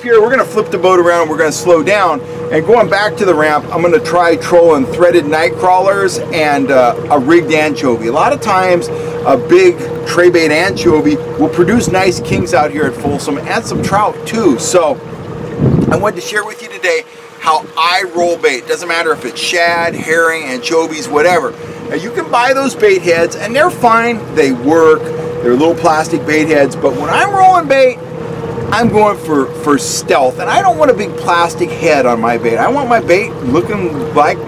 here, we're gonna flip the boat around, we're gonna slow down, and going back to the ramp, I'm gonna try trolling threaded night crawlers and a rigged anchovy. A lot of times, a big tray bait anchovy will produce nice kings out here at Folsom and some trout too. So I wanted to share with you today how I roll bait. Doesn't matter if it's shad, herring, anchovies, whatever. Now you can buy those bait heads and they're fine, they work, they're little plastic bait heads, but when I'm rolling bait, I'm going for stealth, and I don't want a big plastic head on my bait. I want my bait looking like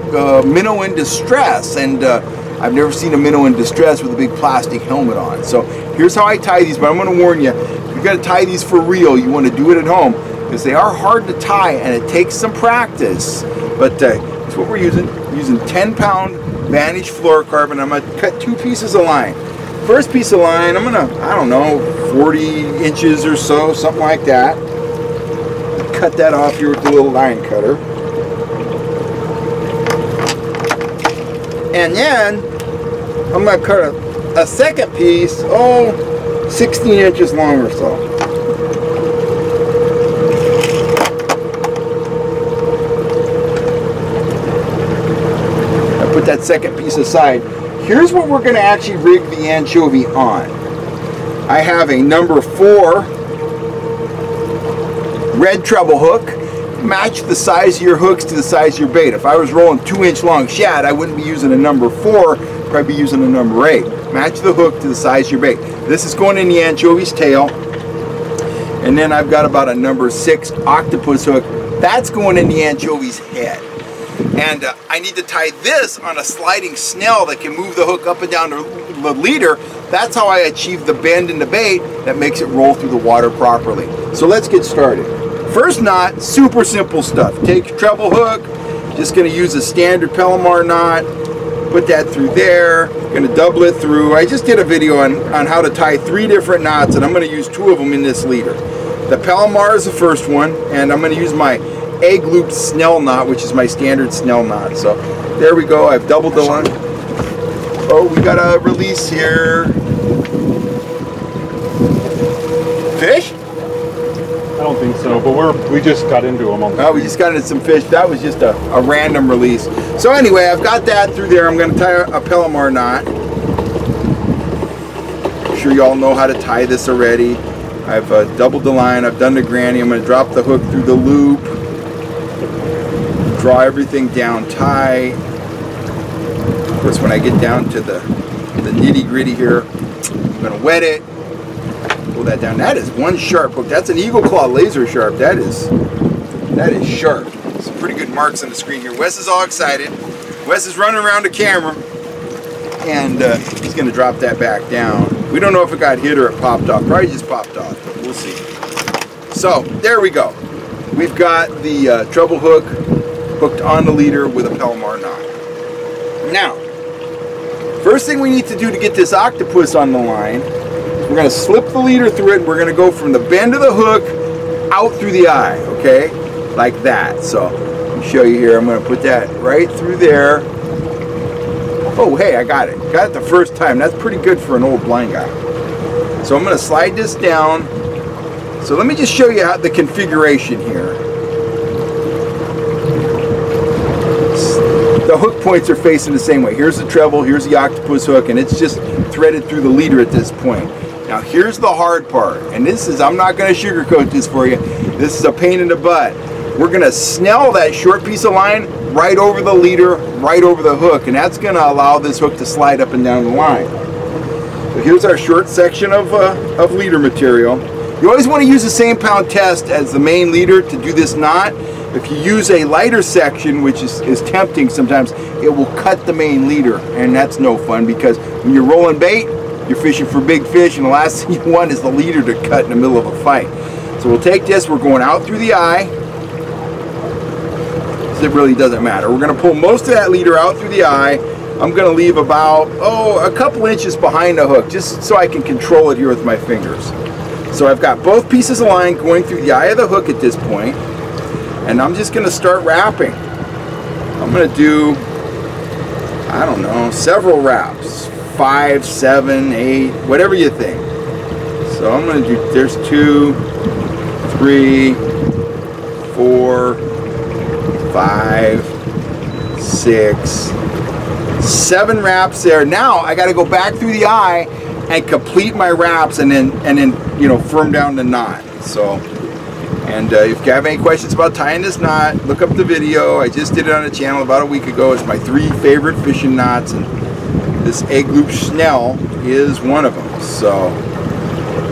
minnow in distress, and I've never seen a minnow in distress with a big plastic helmet on. So here's how I tie these, but I'm going to warn you, if you're going to tie these for real, you want to do it at home, because they are hard to tie, and it takes some practice. But that's what we're using. We're using 10-pound Vantage fluorocarbon. I'm going to cut 2 pieces of line. First piece of line, I'm gonna, I don't know, 40 inches or so, something like that. Cut that off here with the little line cutter. And then, I'm gonna cut a second piece, 16 inches long or so. I put that second piece aside. Here's what we're going to actually rig the anchovy on. I have a number 4 red treble hook. Match the size of your hooks to the size of your bait. If I was rolling 2-inch long shad, I wouldn't be using a number 4, probably be using a number 8. Match the hook to the size of your bait. This is going in the anchovy's tail. And then I've got about a number 6 octopus hook. That's going in the anchovy's head. And I need to tie this on a sliding snell that can move the hook up and down the leader. That's how I achieve the bend in the bait that makes it roll through the water properly. So let's get started. First knot, super simple stuff. Take your treble hook, just going to use a standard Palomar knot, put that through there, going to double it through. I just did a video on how to tie 3 different knots, and I'm going to use 2 of them in this leader. The Palomar is the first one, and I'm going to use my egg loop snell knot, which is my standard snell knot. So there we go, I've doubled the line. Oh, we got a release here. Fish? I don't think so, but we just got into them. Oh, we just got into some fish. That was just a random release. So anyway, I've got that through there. I'm going to tie a Palomar knot. I'm sure you all know how to tie this already. I've doubled the line, I've done the granny. I'm going to drop the hook through the loop. Draw everything down tight. Of course, when I get down to the nitty gritty here, I'm going to wet it. Pull that down. That is one sharp hook. That's an Eagle Claw laser sharp. That is sharp. Some pretty good marks on the screen here. Wes is all excited. Wes is running around the camera, and he's going to drop that back down. We don't know if it got hit or it popped off. Probably just popped off, but we'll see. So there we go. We've got the treble hook hooked on the leader with a Palomar knot. Now, first thing we need to do to get this octopus on the line, we're going to slip the leader through it, and we're going to go from the bend of the hook out through the eye, okay? Like that. So, let me show you here. I'm going to put that right through there. Oh, hey, I got it. Got it the first time. That's pretty good for an old blind guy. So I'm going to slide this down. So let me just show you how the configuration here. The hook points are facing the same way. Here's the treble, here's the octopus hook, and it's just threaded through the leader at this point. Now here's the hard part, and this is, I'm not going to sugarcoat this for you. This is a pain in the butt. We're going to snell that short piece of line right over the leader, right over the hook, and that's going to allow this hook to slide up and down the line. So here's our short section of leader material. You always want to use the same pound test as the main leader to do this knot. If you use a lighter section, which is tempting sometimes, it will cut the main leader, and that's no fun, because when you're rolling bait, you're fishing for big fish, and the last thing you want is the leader to cut in the middle of a fight. So we'll take this, we're going out through the eye. It really doesn't matter. We're going to pull most of that leader out through the eye. I'm going to leave about, a couple inches behind the hook, just so I can control it here with my fingers. So I've got both pieces of line going through the eye of the hook at this point, and I'm just going to start wrapping. I'm going to do, I don't know, several wraps, 5, 7, 8, whatever you think. So I'm going to do, there's 2, 3, 4, 5, 6, 7 wraps there. Now I got to go back through the eye and complete my wraps, and then you know, firm down the knot. So, and if you have any questions about tying this knot, look up the video. I just did it on the channel about a week ago. It's my 3 favorite fishing knots, and this egg loop Schnell is one of them. So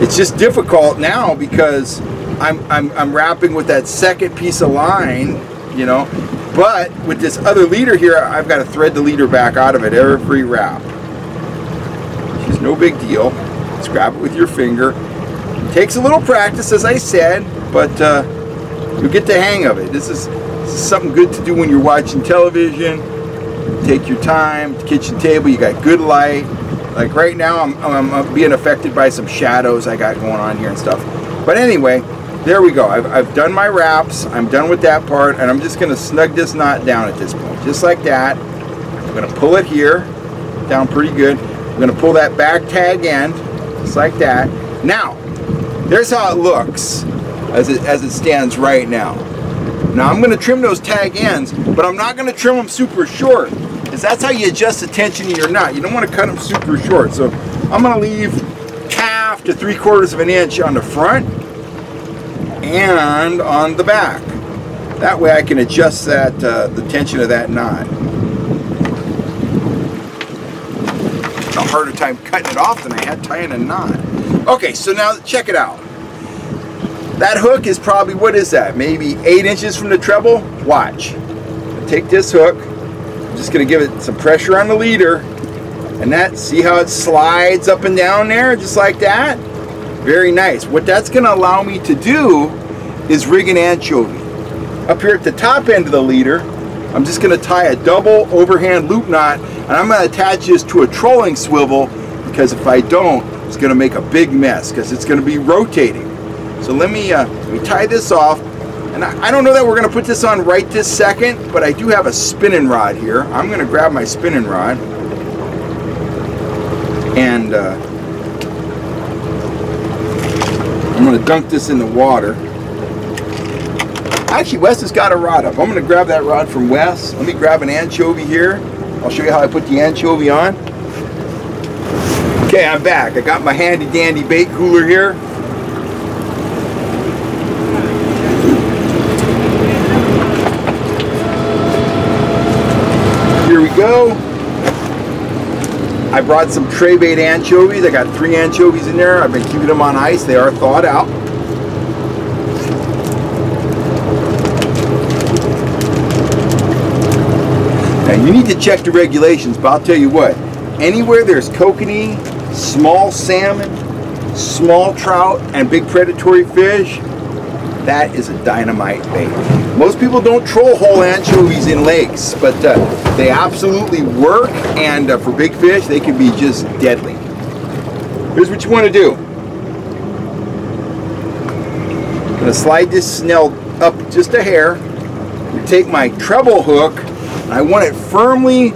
it's just difficult now because I'm wrapping with that second piece of line, you know, but with this other leader here, I've got to thread the leader back out of it every wrap. It's no big deal. Just grab it with your finger. It takes a little practice, as I said, but you'll get the hang of it. This is something good to do when you're watching television. Take your time. The kitchen table, you got good light. Like right now, I'm being affected by some shadows I got going on here and stuff. But anyway, there we go. I've done my wraps. I'm done with that part, and I'm just going to snug this knot down at this point, just like that. I'm going to pull it here down pretty good. I'm going to pull that back tag end, just like that. Now, there's how it looks as it stands right now. Now I'm going to trim those tag ends, but I'm not going to trim them super short, because that's how you adjust the tension of your knot. You don't want to cut them super short. So I'm going to leave 1/2 to 3/4 of an inch on the front and on the back. That way I can adjust that the tension of that knot. It's a harder time cutting it off than I had tying a knot. Okay, so now check it out. That hook is probably, what is that? Maybe 8 inches from the treble? Watch. Take this hook. I'm just going to give it some pressure on the leader. And that, see how it slides up and down there? Just like that? Very nice. What that's going to allow me to do is rig an anchovy. Up here at the top end of the leader, I'm just going to tie a double overhand loop knot, and I'm going to attach this to a trolling swivel, because if I don't, it's going to make a big mess, because it's going to be rotating. So let me tie this off, and I don't know that we're going to put this on right this second, but I do have a spinning rod here. I'm going to grab my spinning rod, and I'm going to dunk this in the water. Actually, Wes has got a rod up. I'm going to grab that rod from Wes. Let me grab an anchovy here. I'll show you how I put the anchovy on. Okay, I'm back. I got my handy dandy bait cooler here. Here we go. I brought some tray bait anchovies. I got 3 anchovies in there. I've been keeping them on ice. They are thawed out. You need to check the regulations, but I'll tell you what, anywhere there's kokanee, small salmon, small trout, and big predatory fish, that is a dynamite bait. Most people don't troll whole anchovies in lakes, but they absolutely work, and for big fish, they can be just deadly. Here's what you want to do. I'm going to slide this snell up just a hair. You take my treble hook, I want it firmly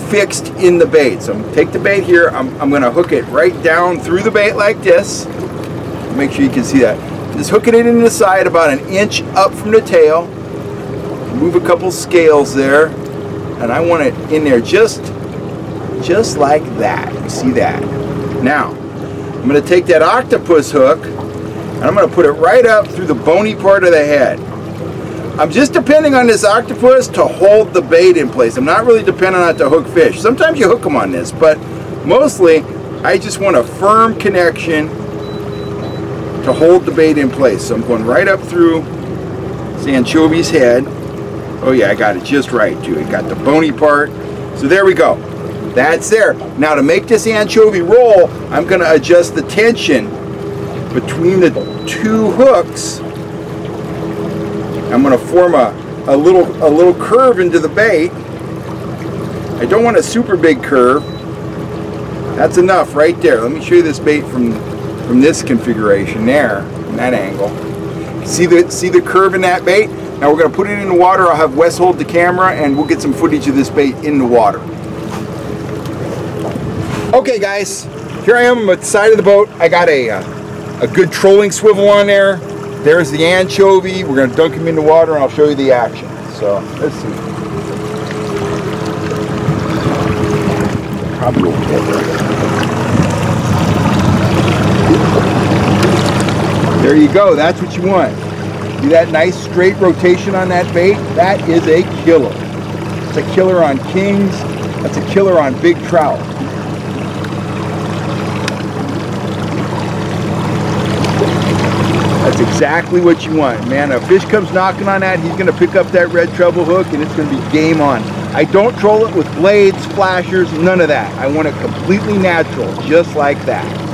fixed in the bait. So I'm gonna take the bait here, I'm going to hook it right down through the bait like this. Make sure you can see that. Just hooking it in the side about 1 inch up from the tail. Move a couple scales there, and I want it in there just like that. You see that? Now, I'm going to take that octopus hook, and I'm going to put it right up through the bony part of the head. I'm just depending on this octopus to hold the bait in place. I'm not really depending on it to hook fish. Sometimes you hook them on this, but mostly I just want a firm connection to hold the bait in place. So I'm going right up through this anchovy's head. Oh yeah, I got it just right too. It got the bony part. So there we go. That's there. Now to make this anchovy roll, I'm going to adjust the tension between the 2 hooks. I'm going to form a little curve into the bait. I don't want a super big curve. That's enough right there. Let me show you this bait from this configuration there, from that angle. See the curve in that bait? Now we're going to put it in the water. I'll have Wes hold the camera, and we'll get some footage of this bait in the water. Okay, guys, here I am at the side of the boat. I got a good trolling swivel on there. There's the anchovy. We're going to dunk him in the water and I'll show you the action. So let's see. Probably a little There you go. That's what you want. See that nice straight rotation on that bait? That is a killer. It's a killer on kings. That's a killer on big trout. That's exactly what you want, man. A fish comes knocking on that, he's gonna pick up that red treble hook and it's gonna be game on. I don't troll it with blades, flashers, none of that. I want it completely natural, just like that.